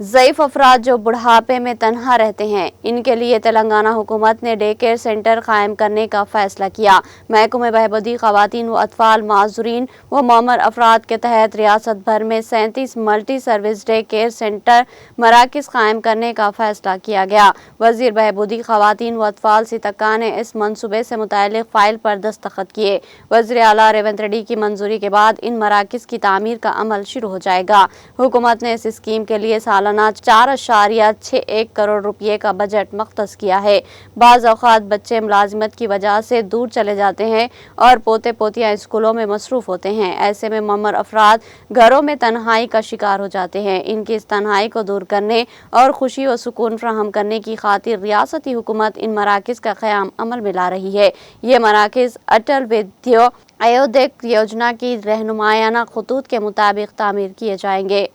ضعیف افراد جو بڑھاپے میں تنہا رہتے ہیں، ان کے لیے تلنگانہ حکومت نے ڈے کیئر سینٹر قائم کرنے کا فیصلہ کیا۔ محکمہ بہبودی خواتین و اطفال معذورین و معمر افراد کے تحت ریاست بھر میں 37 multi service day care centre مراکز قائم کرنے کا فیصلہ کیا گیا۔ وزیر بہبودی خواتین و اطفال سیتکا نے اس منصوبے سے متعلق فائل پر دستخط کیے۔ وزیر اعلیٰ ریونت ریڈی کی منظوری کے بعد ان مراکز کی تعمیر کا عمل شروع ہو جائے گا۔ حکومت نے اس اسکیم کے لیے سالانہ 4.61 کروڑ روپے کا بجٹ مختص کیا ہے۔ بعض اوقات بچے ملازمت کی وجہ سے دور چلے جاتے ہیں اور پوتے پوتیاں اسکولوں میں مصروف ہوتے ہیں۔ ایسے میں معمر افراد گھروں میں تنہائی کا شکار ہو جاتے ہیں۔ ان کی اس تنہائی کو دور کرنے اور خوشی و سکون فراہم کرنے کی خاطر ریاستی حکومت ان مراکز کا قیام عمل میں لا رہی ہے۔ یہ مراکز اٹل ودیو ایودھک یوجنا کی رہنمایانہ خطوط کے مطابق تعمیر کیے جائیں گے۔